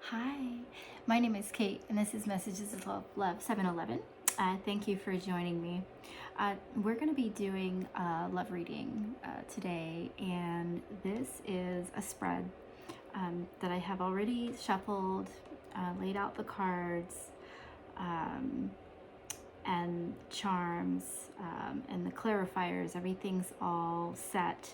Hi, my name is Kate, and this is Messages of Love 711. Thank you for joining me. We're going to be doing a love reading today, and this is a spread that I have already shuffled, laid out the cards, um, and charms, and the clarifiers. Everything's all set.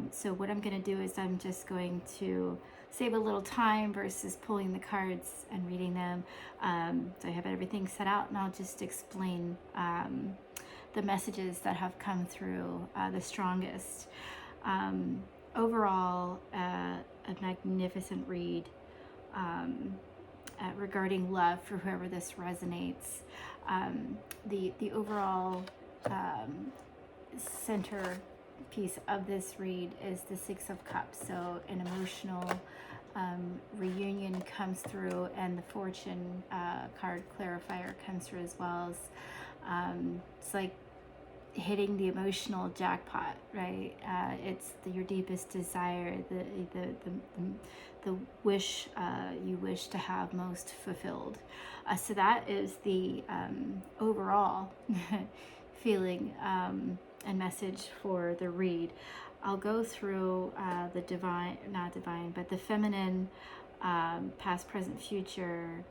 So what I'm going to do is I'm just going to save a little time versus pulling the cards and reading them. So I have everything set out, and I'll just explain the messages that have come through the strongest. Overall, a magnificent read regarding love for whoever this resonates. The overall center piece of this read is the Six of Cups. So an emotional reunion comes through, and the Fortune card clarifier comes through as well. It's like hitting the emotional jackpot, right? It's your deepest desire, the wish you wish to have most fulfilled. So that is the overall feeling and message for the read. I'll go through the divine, not divine, but the feminine, past, present, future,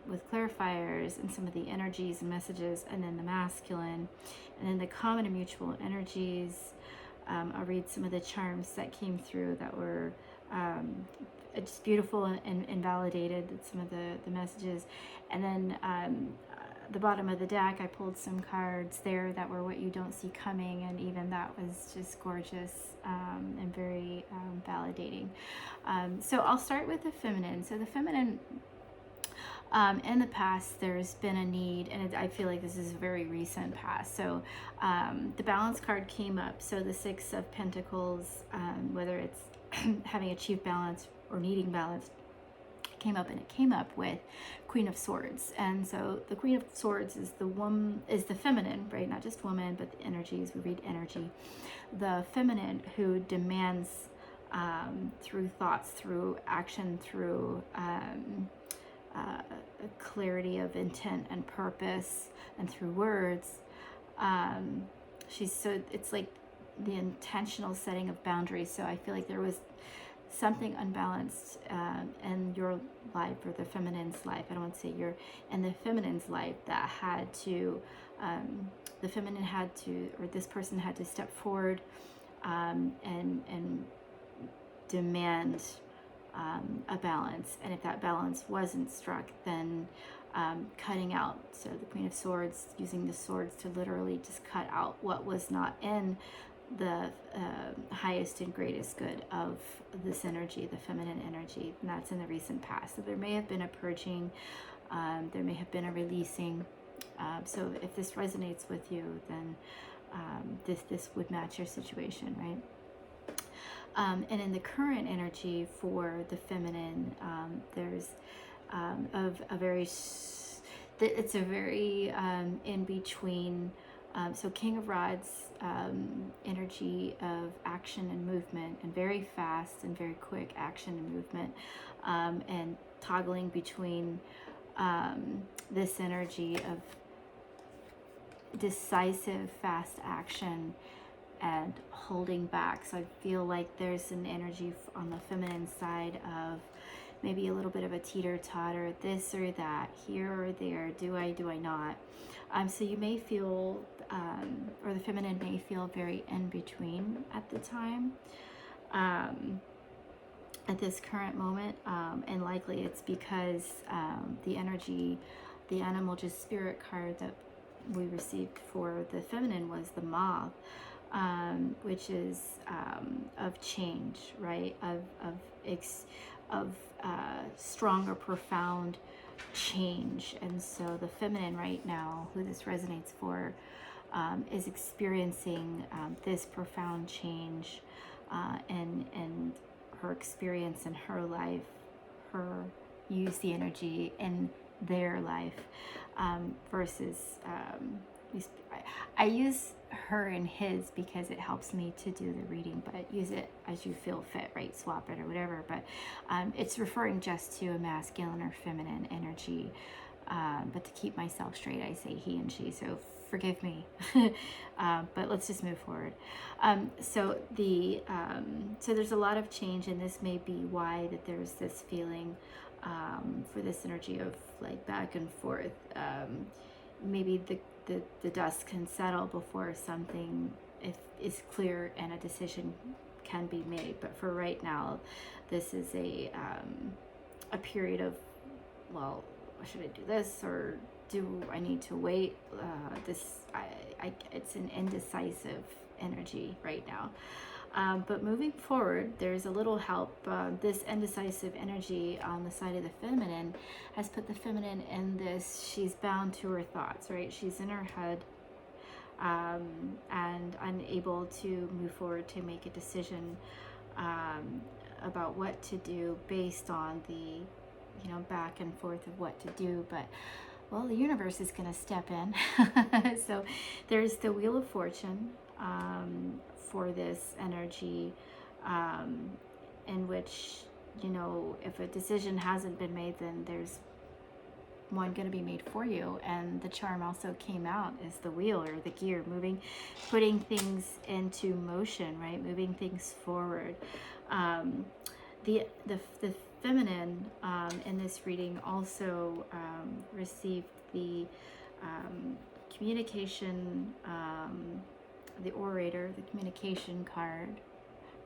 with clarifiers and some of the energies and messages, and then the masculine, and then the common and mutual energies. I'll read some of the charms that came through that were just beautiful and validated some of the messages. And then the bottom of the deck, I pulled some cards there that were what you don't see coming, and even that was just gorgeous and very validating. So I'll start with the feminine. So the feminine, in the past, there's been a need, and I feel like this is a very recent past. So the balance card came up. So the Six of Pentacles, whether it's having achieved balance or needing balance, came up, and it came up with Queen of Swords. And so the Queen of Swords is the feminine, right? Not just woman, but the energies. We read energy. The feminine who demands through thoughts, through action, through clarity of intent and purpose, and through words. It's like the intentional setting of boundaries. So I feel like there was something unbalanced in your life, or the feminine's life. I don't want to say in the feminine's life, that had to, the feminine had to, or this person had to step forward and demand a balance. And if that balance wasn't struck, then cutting out. So the Queen of Swords, using the swords to literally just cut out what was not in the highest and greatest good of this energy, the feminine energy, and that's in the recent past. So there may have been a purging, there may have been a releasing. So if this resonates with you, then this would match your situation, right? And in the current energy for the feminine, there's it's a very in between. So King of Rods, energy of action and movement, and very fast and very quick action and movement, and toggling between this energy of decisive, fast action and holding back. So I feel like there's an energy on the feminine side of maybe a little bit of a teeter-totter, this or that, here or there, do I not. So you may feel, or the feminine may feel very in between at the time, at this current moment, and likely it's because the energy, the animal just spirit card that we received for the feminine was the moth, which is of change, right? Of stronger, profound change. And so the feminine right now, who this resonates for, is experiencing this profound change, and her experience in her life, her use the energy in their life, versus I use her and his because it helps me to do the reading, but use it as you feel fit, right? Swap it or whatever. But it's referring just to a masculine or feminine energy. But to keep myself straight, I say he and she, so forgive me. But let's just move forward. So there's a lot of change, and this may be why that there's this feeling for this energy of like back and forth. Maybe the dust can settle before something is clear and a decision can be made. But for right now, this is a period of, well, should I do this or do I need to wait? It's an indecisive energy right now. But moving forward, there's a little help. This indecisive energy on the side of the feminine has put the feminine in this, she's bound to her thoughts, right? She's in her head and unable to move forward to make a decision about what to do based on the back and forth of what to do. But well, the universe is going to step in. So there's the Wheel of Fortune for this energy, in which if a decision hasn't been made, then there's one going to be made for you. And the charm also came out is the wheel or the gear, putting things into motion, right? Moving things forward. The feminine in this reading also received the communication, the orator, the communication card,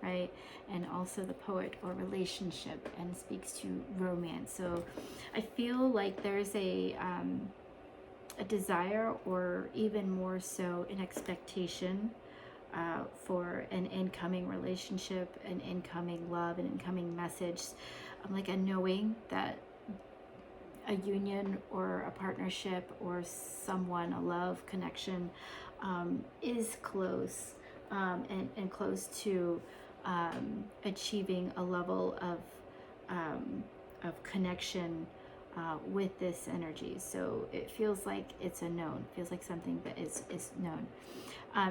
right? And also the poet or relationship, and speaks to romance. So I feel like there's a desire, or even more so an expectation for an incoming relationship, an incoming love, an incoming message. Like a knowing that a union or a partnership or someone, a love connection, is close, and close to achieving a level of connection with this energy. So it feels like it's a known, feels like something that is known.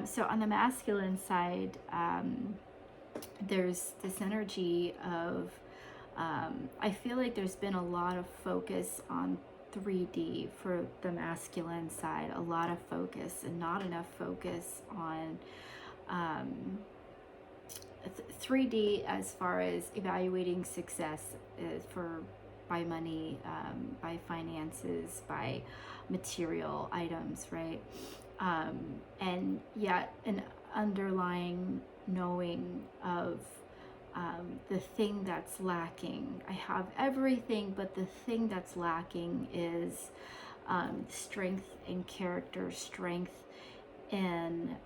So on the masculine side, there's this energy of, I feel like there's been a lot of focus on 3D for the masculine side, a lot of focus and not enough focus on 3D as far as evaluating success by money, by finances, by material items, right? And yet an underlying knowing of the thing that's lacking. I have everything, but the thing that's lacking is strength in character, strength in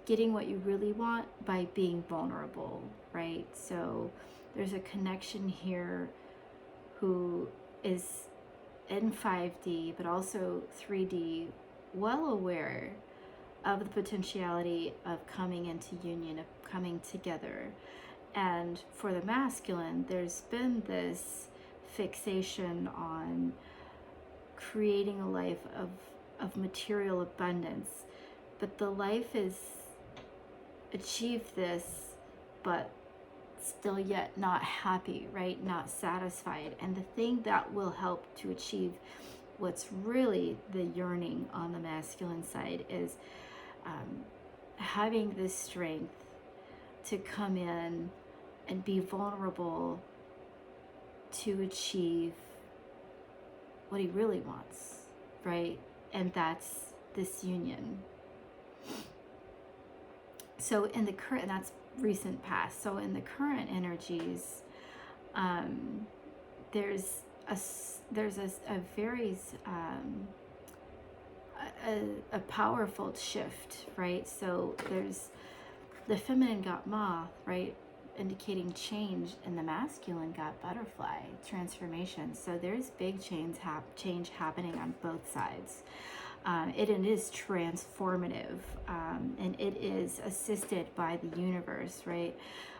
getting what you really want by being vulnerable, right? So there's a connection here who is in 5D, but also 3D, well aware of the potentiality of coming into union, of coming together. And for the masculine, there's been this fixation on creating a life of material abundance, but the life is achieved this, but still yet not happy, right? Not satisfied. And the thing that will help to achieve what's really the yearning on the masculine side is having this strength to come in and be vulnerable to achieve what he really wants, right? And that's this union. So in the current, and that's recent past. So in the current energies, there's a very a powerful shift, right? So there's the feminine got moth, right, indicating change, and the masculine got butterfly, transformation. So there's big change happening on both sides. It is transformative, and it is assisted by the universe, right?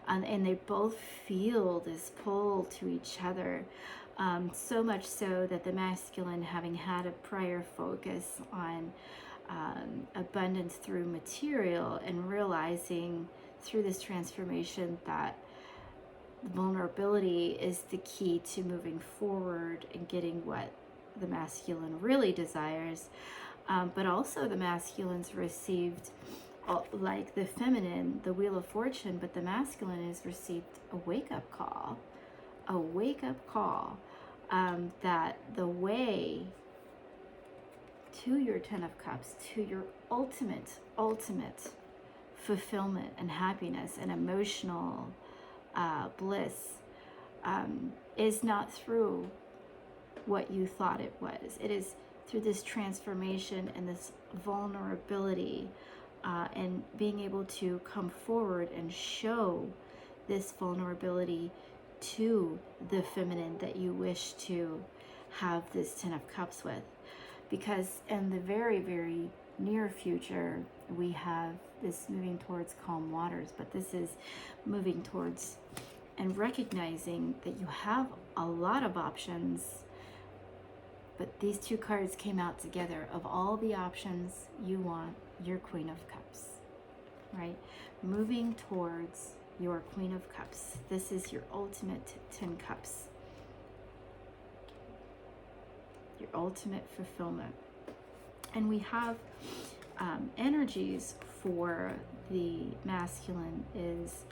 And they both feel this pull to each other, so much so that the masculine, having had a prior focus on abundance through material, and realizing through this transformation that vulnerability is the key to moving forward and getting what the masculine really desires. But also the masculines received, like the feminine, the Wheel of Fortune, but the masculine has received a wake-up call, that the way to your Ten of Cups, to your ultimate fulfillment and happiness and emotional bliss, is not through what you thought it was. It is through this transformation and this vulnerability, and being able to come forward and show this vulnerability to the feminine that you wish to have this Ten of Cups with. Because in the very, very near future, we have this moving towards calm waters, but this is moving towards and recognizing that you have a lot of options. But these two cards came out together. Of all the options you want, your Queen of Cups, right? Moving towards your Queen of Cups. This is your ultimate 10 Cups. Your ultimate fulfillment. And we have energies for the masculine. Is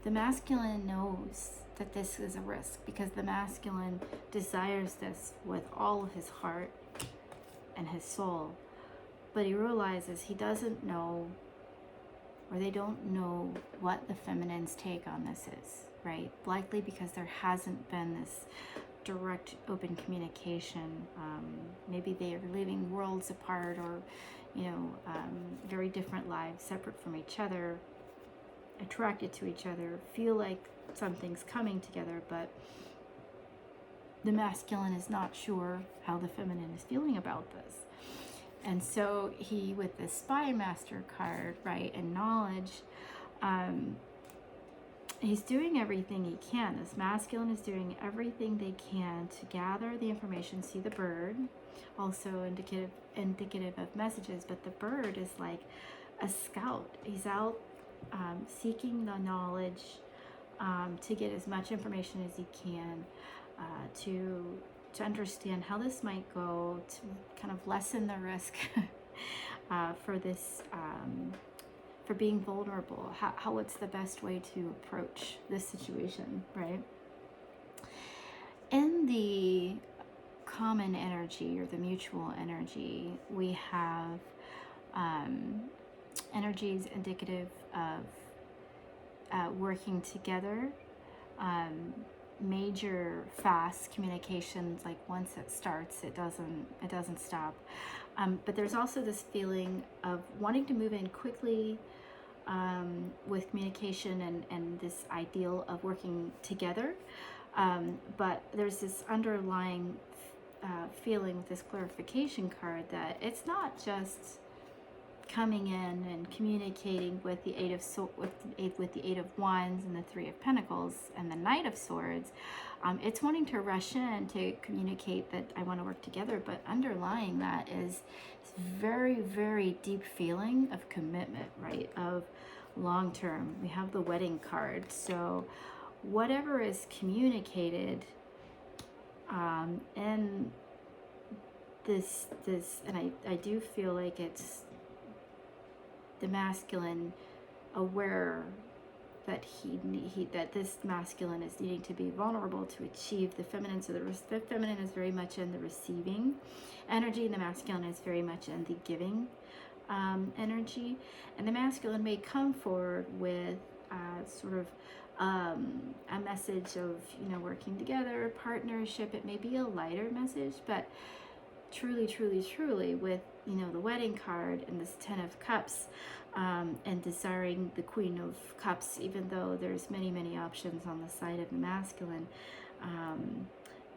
the masculine knows that this is a risk, because the masculine desires this with all of his heart and his soul, but he realizes he doesn't know, or they don't know, what the feminine's take on this is, right? Likely because there hasn't been this direct, open communication. Maybe they are living worlds apart, or very different lives, separate from each other, attracted to each other, feel like something's coming together, but the masculine is not sure how the feminine is feeling about this. And so he, with the Spy Master card, right, and knowledge, he's doing everything he can. This masculine is doing everything they can to gather the information. See the bird, also indicative of messages, but the bird is like a scout. He's out seeking the knowledge, to get as much information as he can, to understand how this might go, to kind of lessen the risk for this, for being vulnerable. What's the best way to approach this situation, right? In the common energy, or the mutual energy, we have energies indicative of working together, major fast communications. Like once it starts, it doesn't stop. But there's also this feeling of wanting to move in quickly, with communication and this ideal of working together. But there's this underlying feeling with this clarification card that it's not just coming in and communicating with the Eight of Wands and the Three of Pentacles and the Knight of Swords. It's wanting to rush in to communicate that I want to work together, but underlying that is this very, very deep feeling of commitment, right? Of long term. We have the Wedding card. So whatever is communicated in this, and I do feel like it's the masculine aware that that this masculine is needing to be vulnerable to achieve the feminine. So the feminine is very much in the receiving energy, and the masculine is very much in the giving energy. And the masculine may come forward with sort of a message of working together, partnership. It may be a lighter message, but truly with the Wedding card and this Ten of Cups, and desiring the Queen of Cups, even though there's many options on the side of the masculine,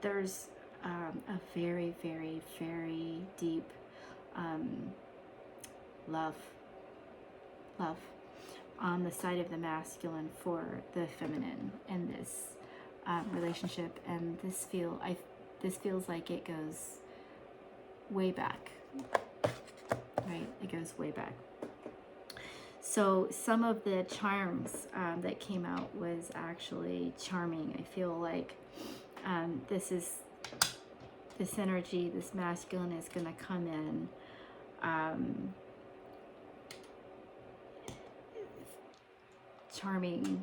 there's a very, very, very deep love on the side of the masculine for the feminine in this relationship. And this feels like it goes way back. right? It goes way back. So some of the charms that came out was actually charming. I feel like this energy, this masculine is going to come in charming,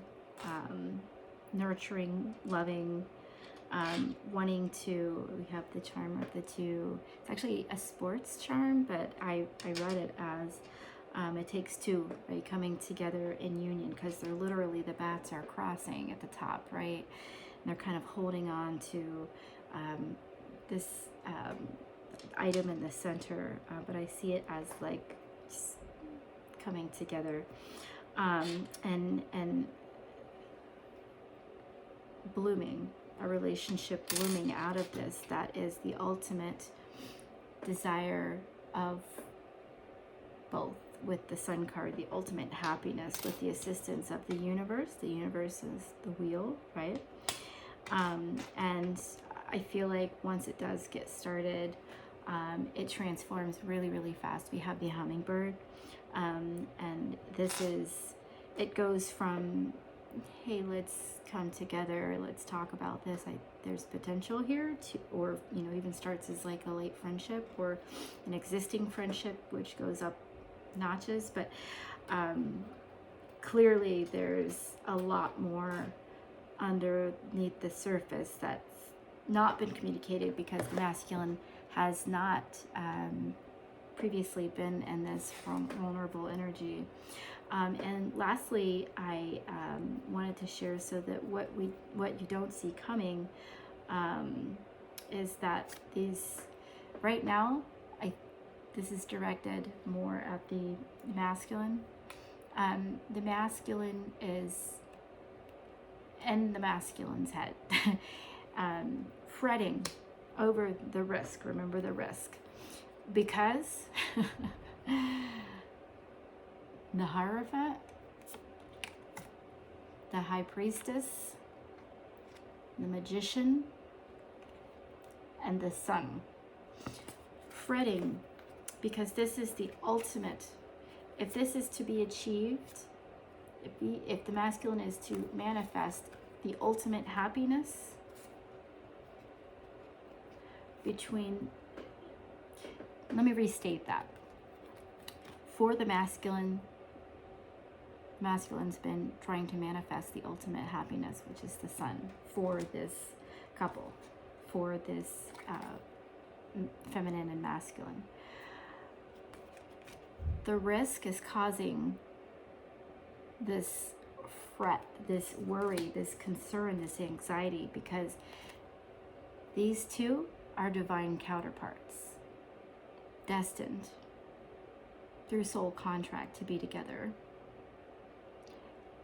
nurturing, loving, wanting to, we have the charm of the two. It's actually a sports charm, but I read it as it takes two, right, coming together in union, because they're literally, the bats are crossing at the top, right? And they're kind of holding on to this item in the center, but I see it as like just coming together and blooming, a relationship blooming out of this that is the ultimate desire of both. With the Sun card, the ultimate happiness with the assistance of the universe. The universe is the wheel, right? And I feel like once it does get started, it transforms really, really fast. We have the hummingbird, and this is, it goes from, hey, let's come together, let's talk about this, there's potential here, to, or, you know, even starts as like a late friendship or an existing friendship, which goes up notches, but clearly there's a lot more underneath the surface that's not been communicated, because the masculine has not previously been in this vulnerable energy. And lastly, I wanted to share, so that what you don't see coming is that these, right now, this is directed more at the masculine. The masculine is in the masculine's head, fretting over the risk. Remember the risk, because the Hierophant, the High Priestess, the Magician, and the Sun, fretting, because this is the ultimate. If this is to be achieved, if the masculine is to manifest the ultimate happiness between, let me restate that. For the masculine's been trying to manifest the ultimate happiness, which is the Sun, for this couple, for this feminine and masculine. The risk is causing this fret, this worry, this concern, this anxiety, because these two are divine counterparts, destined through soul contract to be together.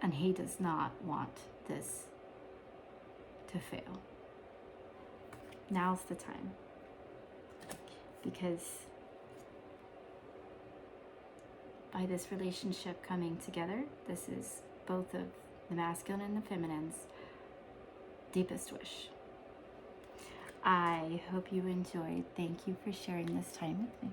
And he does not want this to fail. Now's the time, because by this relationship coming together, this is both of the masculine and the feminine's deepest wish. I hope you enjoyed. Thank you for sharing this time with me.